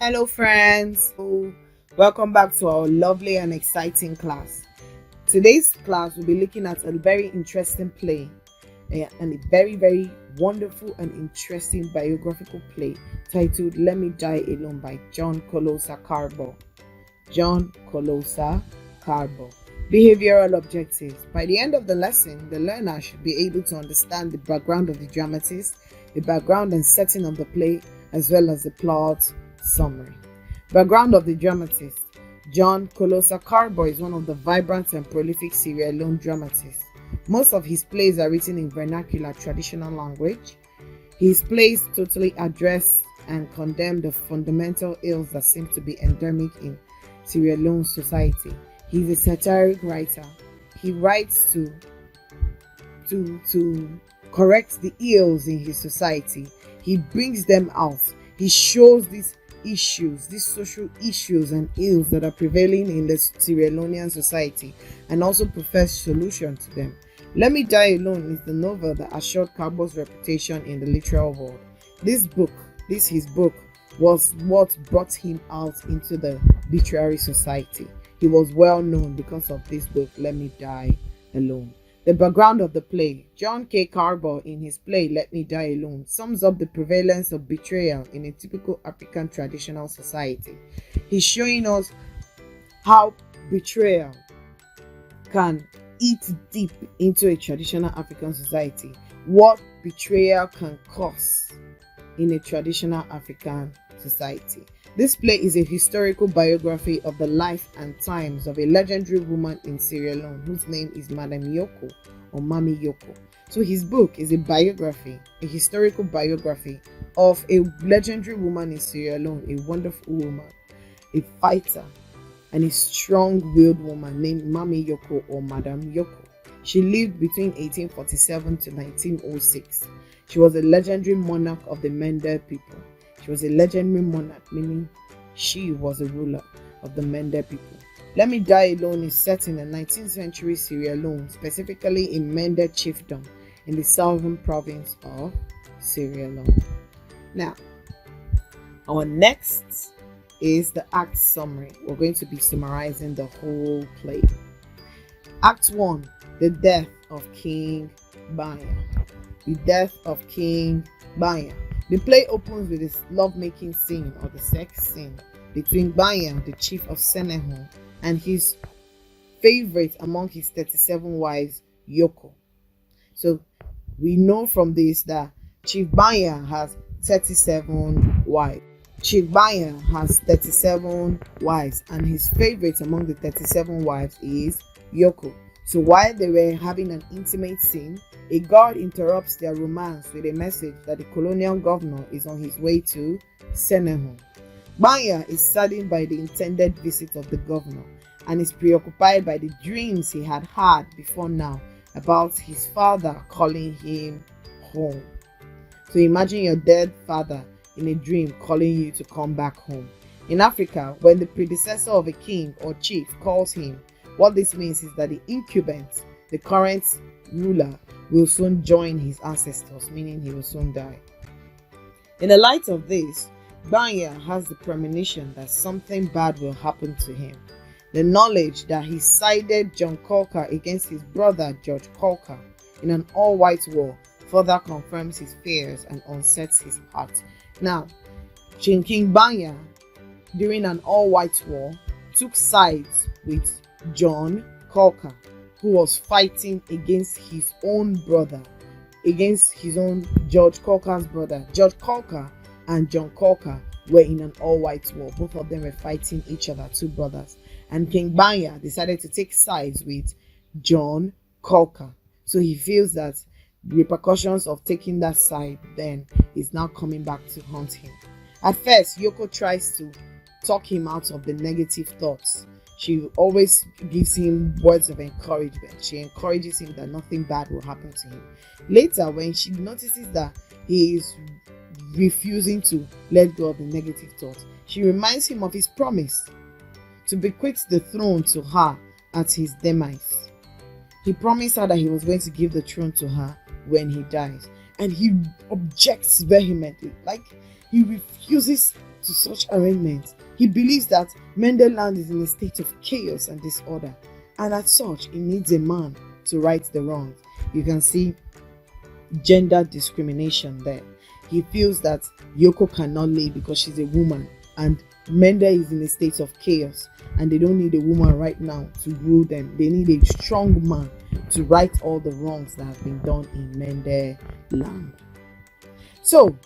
Hello, friends. Welcome back to our lovely and exciting class. Today's class will be looking at a very interesting play and a very wonderful and interesting biographical play titled Let Me Die Alone by John Kolosa Kargbo. John Kolosa Kargbo. Behavioral objectives. By the end of the lesson, the learner should be able to understand the background of the dramatist, the background and setting of the play, as well as the plot summary. Background of the dramatist. John Kolosa Kargbo is one of the vibrant and prolific Sierra Leone dramatists. Most of his plays are written in vernacular traditional language. His plays totally address and condemn the fundamental ills that seem to be endemic in Sierra Leone society. He's a satiric writer. He writes to correct the ills in his society. He brings them out. He shows these issues, these social issues and ills that are prevailing in the Sierra Leonean society, and also profess solutions to them. Let Me Die Alone is the novel that assured Kargbo's reputation in the literary world. His book, was what brought him out into the literary society. He was well known because of this book, Let Me Die Alone. The background of the play. John K. Kargbo, in his play Let Me Die Alone, sums up the prevalence of betrayal in a typical African traditional society. He's showing us how betrayal can eat deep into a traditional African society, what betrayal can cause in a traditional African society. This play is a historical biography of the life and times of a legendary woman in Sierra Leone whose name is Madam Yoko or Mami Yoko. So his book is a biography, a historical biography of a legendary woman in Sierra Leone, a wonderful woman, a fighter, and a strong-willed woman named Mami Yoko or Madam Yoko. She lived between 1847 to 1906. She was a legendary monarch of the Mende people. She was a legendary monarch, meaning she was a ruler of the Mende people. Let Me Die Alone is set in the 19th century Sierra Leone, specifically in Mende Chiefdom in the southern province of Sierra Leone. Now, our next is the act summary. We're going to be summarizing the whole play. Act 1, the death of King Banya. The death of King Banya. The play opens with this love-making scene or the sex scene between Banya, the chief of Seneho, and his favorite among his 37 wives, Yoko. So we know from this that Chief Banya has 37 wives. Chief Banya has 37 wives, and his favorite among the 37 wives is Yoko. So while they were having an intimate scene, a guard interrupts their romance with a message that the colonial governor is on his way to Seneho. Banya is saddened by the intended visit of the governor and is preoccupied by the dreams he had had before now about his father calling him home. So imagine your dead father in a dream calling you to come back home. In Africa, when the predecessor of a king or chief calls him, what this means is that the incumbent, the current ruler, will soon join his ancestors, meaning he will soon die. In the light of this, Banya has the premonition that something bad will happen to him. The knowledge that he sided John Kolka against his brother George Kolka in an all-white war further confirms his fears and unsets his heart. Now, King Banya, during an all-white war, took sides with John Kolka, who was fighting against his own brother, against his own George Kolka's brother. George Kolka and John Kolka were in an all-white war. Both of them were fighting each other, two brothers. And King Banya decided to take sides with John Kolka. So he feels that the repercussions of taking that side then is now coming back to haunt him. At first, Yoko tries to talk him out of the negative thoughts. She always gives him words of encouragement. She encourages him that nothing bad will happen to him. Later, when she notices that he is refusing to let go of the negative thoughts, she reminds him of his promise to bequeath the throne to her at his demise. He promised her that he was going to give the throne to her when he dies. and he objects vehemently. Like, he refuses to such arrangements. He believes that Mendelland is in a state of chaos and disorder, and as such, he needs a man to right the wrongs. You can see gender discrimination there. He feels that Yoko cannot lay because she's a woman, and Mendel is in a state of chaos, and they don't need a woman right now to rule them. They need a strong man to right all the wrongs that have been done in Mendel land. So,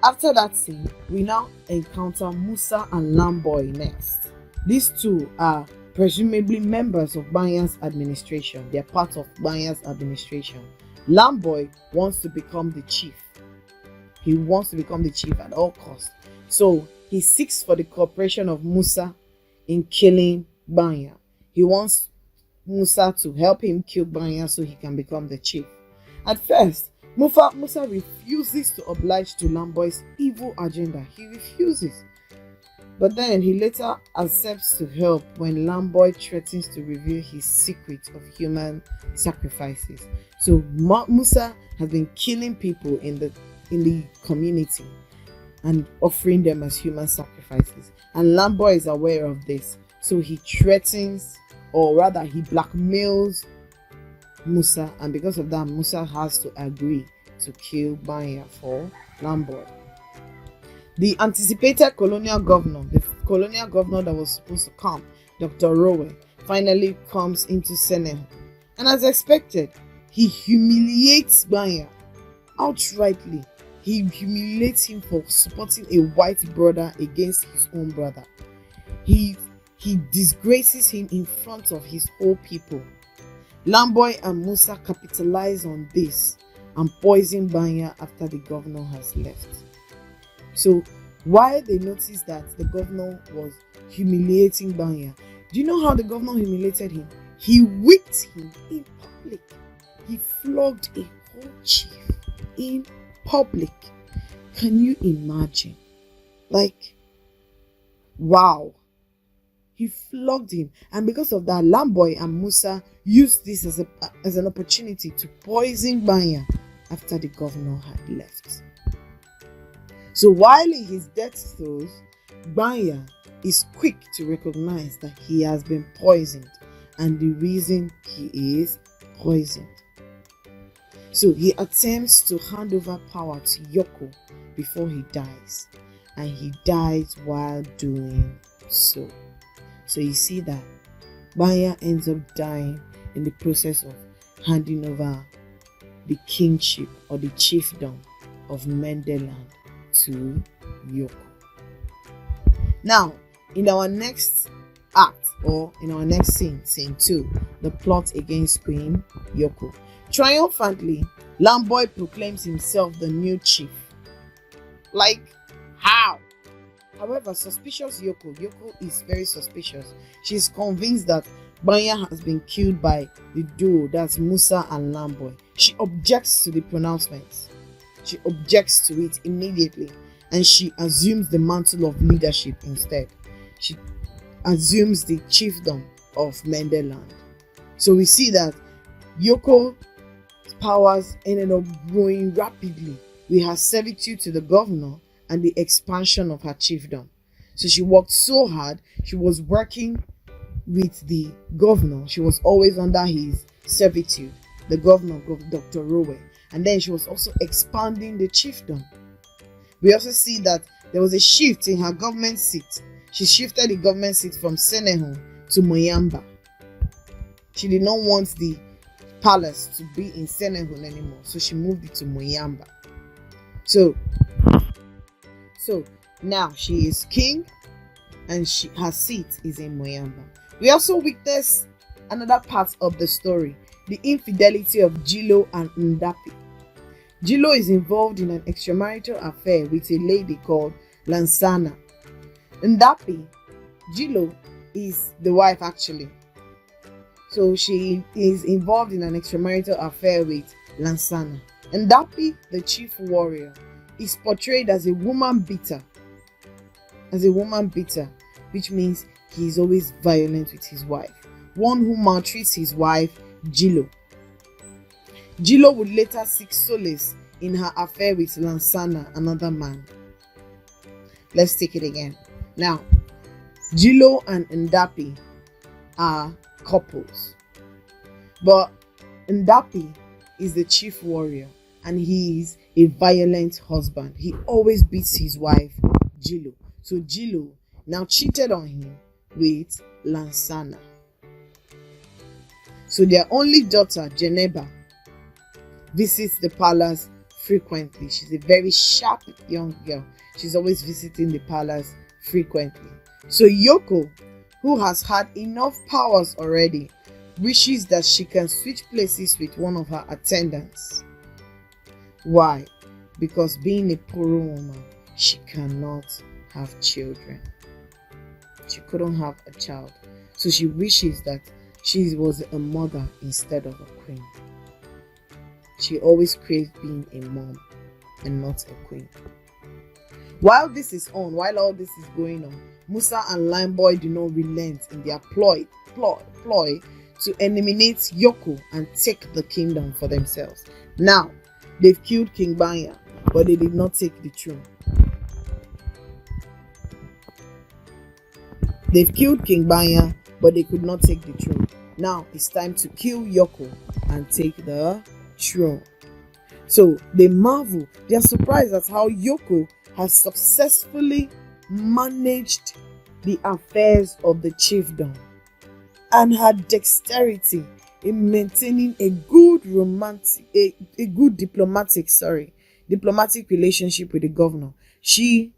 after that scene, we now encounter Musa and Lamboy next. These two are presumably members of Banyan's administration. They're part of Banyan's administration. Lamboy wants to become the chief. He wants to become the chief at all costs. So he seeks for the cooperation of Musa in killing Banyan. He wants Musa to help him kill Banyan so he can become the chief. At first, Musa refuses to oblige to Lamboy's evil agenda. He refuses. But then he later accepts to help when Lamboy threatens to reveal his secret of human sacrifices. So Musa has been killing people in the community and offering them as human sacrifices. And Lamboy is aware of this. So he threatens, or rather he blackmails Musa, and because of that, Musa has to agree to kill Banya for Lamboy. The anticipated colonial governor, the colonial governor that was supposed to come, Dr. Rowe, finally comes into Senegal. And as expected, he humiliates Banya outrightly. He humiliates him for supporting a white brother against his own brother. He disgraces him in front of his whole people. Lamboy and Musa capitalize on this and poison Banya after the governor has left. So while they noticed that the governor was humiliating Banya, do you know how the governor humiliated him? He whipped him in public. He flogged a whole chief in public. Can you imagine? Like, wow. He flogged him, and because of that, Lamboy and Musa used this as an opportunity to poison Banya after the governor had left. So while in his death throes, Banya is quick to recognize that he has been poisoned and the reason he is poisoned. So he attempts to hand over power to Yoko before he dies, and he dies while doing so. So you see that Banya ends up dying in the process of handing over the kingship or the chiefdom of Mendelland to Yoko. Now, in our next act, or in our next scene, scene 2, the plot against Queen Yoko. Triumphantly, Lamboy proclaims himself the new chief. Like, how? However, suspicious Yoko is very suspicious. She's convinced that Banya has been killed by the duo, that's Musa and Lamboy. She objects to the pronouncements. She objects to it immediately, and she assumes the mantle of leadership instead. She assumes the chiefdom of Mendelland. So we see that Yoko's powers ended up growing rapidly with her servitude to the governor and the expansion of her chiefdom. So she worked so hard. She was working with the governor. She was always under his servitude, the governor, Dr. Rowe. And then she was also expanding the chiefdom. We also see that there was a shift in her government seat. She shifted the government seat from Senegal to Moyamba. She did not want the palace to be in Senegal anymore, so she moved it to Moyamba. So now she is king, and her seat is in Moyamba. We also witness another part of the story, the infidelity of Jilo and Ndapi. Jilo is involved in an extramarital affair with a lady called Lansana. Ndapi, Jilo is the wife actually. So she is involved in an extramarital affair with Lansana. Ndapi, the chief warrior, is portrayed as a woman beater. Which means he is always violent with his wife. One who maltreats his wife, Jilo. Jilo would later seek solace in her affair with Lansana, another man. Let's take it again. Now, Jilo and Ndapi are couples, but Ndapi is the chief warrior and he is a violent husband. He always beats his wife, Jilo. So Jilo now cheated on him with Lansana. So their only daughter, Geneba, visits the palace frequently. She's a very sharp young girl. She's always visiting the palace frequently. So Yoko, who has had enough powers already, wishes that she can switch places with one of her attendants. Why? Because being a poor woman, she cannot have children. She couldn't have a child. So she wishes that she was a mother instead of a queen. She always craved being a mom and not a queen. While all this is going on, Musa and Limeboy do not relent in their ploy to eliminate Yoko and take the kingdom for themselves. Now, they've killed King Banya, but they did not take the throne. They've killed King Banya, but they could not take the throne. Now it's time to kill Yoko and take the throne. So they marvel, they are surprised at how Yoko has successfully managed the affairs of the chiefdom and her dexterity in maintaining a good diplomatic relationship with the governor. She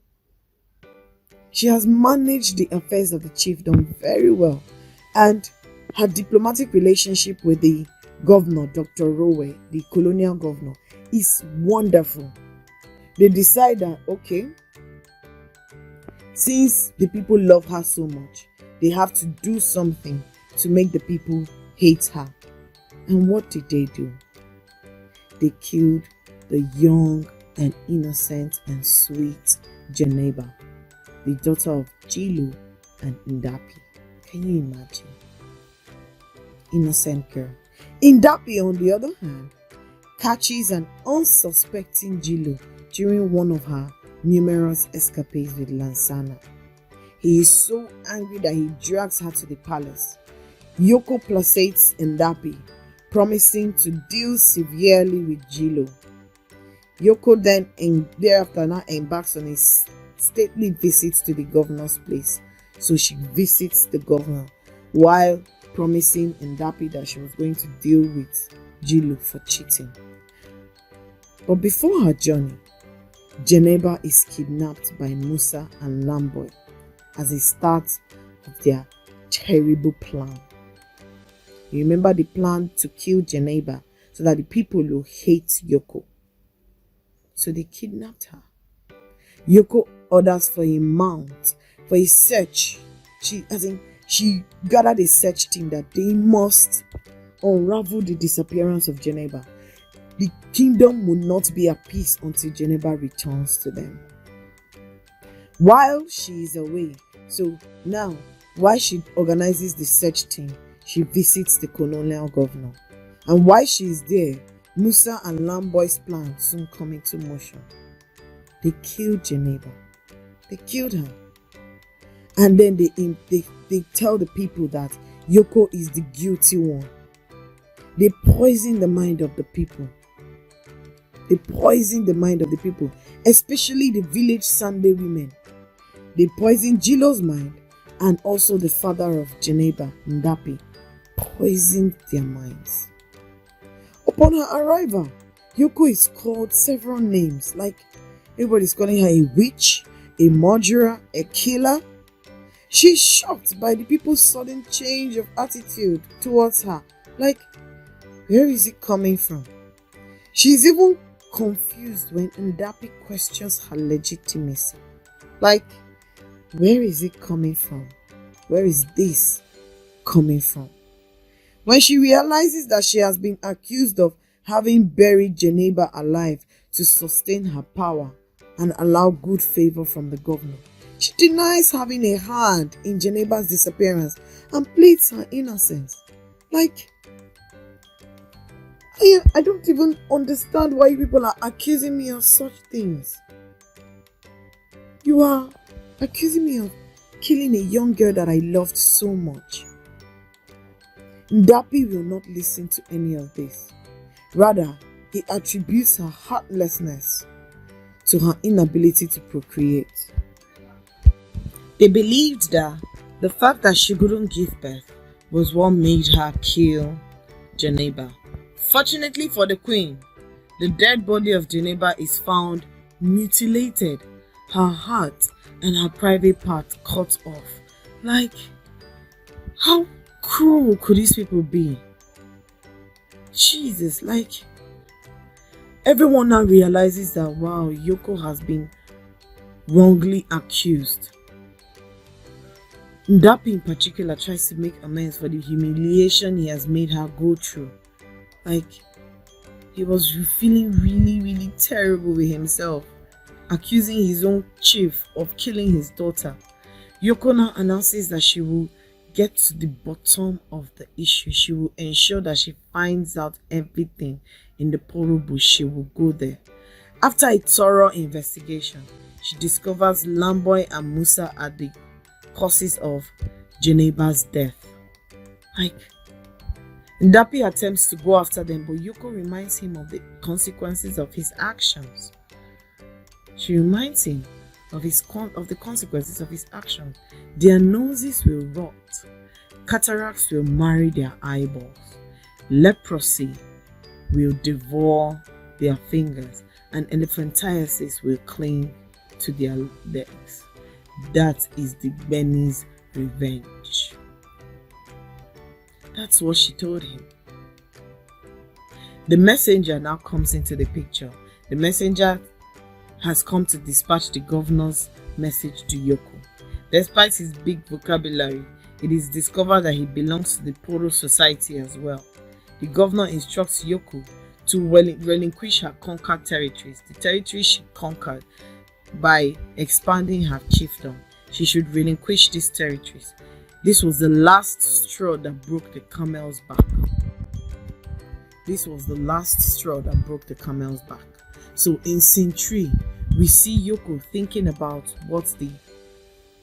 has managed the affairs of the chiefdom very well, and her diplomatic relationship with the governor, Dr. Rowe, the colonial governor, is wonderful. They decide that, okay, since the people love her so much, they have to do something to make the people hate her. And what did they do? They killed the young and innocent and sweet Geneba, the daughter of Jilo and Ndapi. Can you imagine? Innocent girl. Ndapi, on the other hand, catches an unsuspecting Jilo during one of her numerous escapades with Lansana. He is so angry that he drags her to the palace. Yoko placates Ndapi, promising to deal severely with Jilo. Yoko then thereafter now embarks on his stately visits to the governor's place. So she visits the governor while promising Ndapi that she was going to deal with Jilo for cheating. But before her journey, Geneba is kidnapped by Musa and Limeboy as they start their terrible plan. You remember the plan to kill Geneba so that the people will hate Yoko. So they kidnapped her. Yoko orders for a mount, for a search. She gathered a search team that they must unravel the disappearance of Geneba. The kingdom will not be at peace until Geneba returns to them. While she is away, so now, while she organizes the search team, she visits the colonial governor. And while she is there, Musa and Limeboy's plan soon come into motion. They killed Geneba. They killed her. And then they tell the people that Yoko is the guilty one. They poison the mind of the people. They poison the mind of the people, especially the village Sunday women. They poison Jilo's mind, and also the father of Geneba, Ndapi, poisoned their minds. Upon her arrival, Yoko is called several names, like everybody's calling her a witch, a murderer, a killer. She's shocked by the people's sudden change of attitude towards her. Like, where is it coming from? She's even confused when Ndapi questions her legitimacy. Like, where is it coming from? Where is this coming from? When she realizes that she has been accused of having buried Geneba alive to sustain her power and allow good favor from the governor, she denies having a hand in Geneba's disappearance and pleads her innocence. Like, I don't even understand why people are accusing me of such things. You are accusing me of killing a young girl that I loved so much. Ndapi will not listen to any of this. Rather, he attributes her heartlessness to her inability to procreate. They believed that the fact that she couldn't give birth was what made her kill Geneba. Fortunately for the queen, the dead body of Geneba is found mutilated, her heart and her private part cut off. Like, how cruel could these people be? Jesus, like, everyone now realizes that, wow, Yoko has been wrongly accused. Ndapi in particular tries to make amends for the humiliation he has made her go through. Like, he was feeling really, really terrible with himself, accusing his own chief of killing his daughter. Yoko now announces that she will get to the bottom of the issue. She will ensure that she finds out everything in the Poro bush. She will go there. After a thorough investigation, she discovers Lamboy and Musa are the causes of Geneba's death. Like, Ndapi attempts to go after them, but Yoko reminds him of the consequences of his actions. She reminds him of the consequences of his actions. Their noses will rot, cataracts will marry their eyeballs, leprosy will devour their fingers, and elephantiasis will cling to their legs. That is the Benny's revenge. That's what she told him. The messenger now comes into the picture. The messenger has come to dispatch the governor's message to Yoko. Despite his big vocabulary, it is discovered that he belongs to the Poro society as well. The governor instructs Yoko to relinquish her conquered territories, the territories she conquered by expanding her chiefdom. She should relinquish these territories. This was the last straw that broke the camel's back. This was the last straw that broke the camel's back. So in scene 3, we see Yoko thinking about what the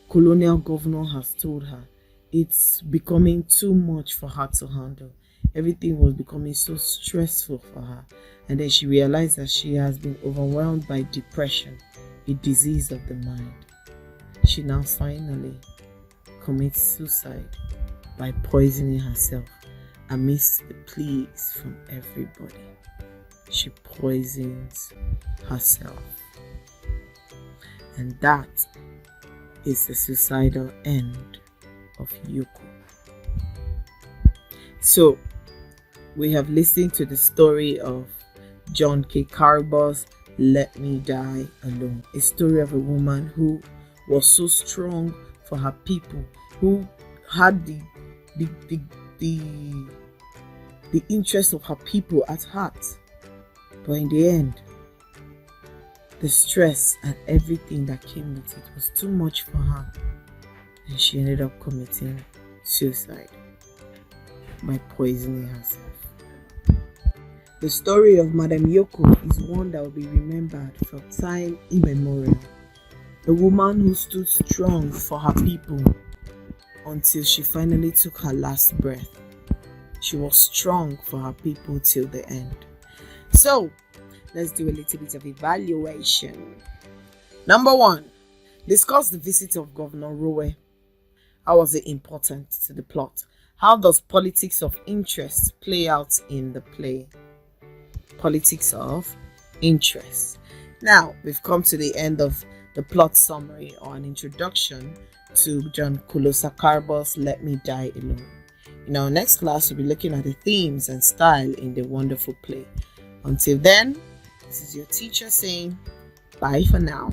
colonial governor has told her. It's becoming too much for her to handle. Everything was becoming so stressful for her. And then she realized that she has been overwhelmed by depression, a disease of the mind. She now finally commits suicide by poisoning herself amidst the pleas from everybody. She poisons herself. And that is the suicidal end of Yoko. So, we have listened to the story of John K. Kargbo's Let Me Die Alone, a story of a woman who was so strong for her people, who had the interest of her people at heart. But in the end, the stress and everything that came with it was too much for her, and she ended up committing suicide by poisoning herself. The story of Madame Yoko is one that will be remembered from time immemorial. A woman who stood strong for her people until she finally took her last breath. She was strong for her people till the end. So, let's do a little bit of evaluation. Number 1, discuss the visit of Governor Rowe. How was it important to the plot? How does politics of interest play out in the play? Politics of interest. Now, we've come to the end of the plot summary or an introduction to John Kolosa Kargbo's Let Me Die Alone. In our next class, we'll be looking at the themes and style in the wonderful play. Until then, this is your teacher saying bye for now.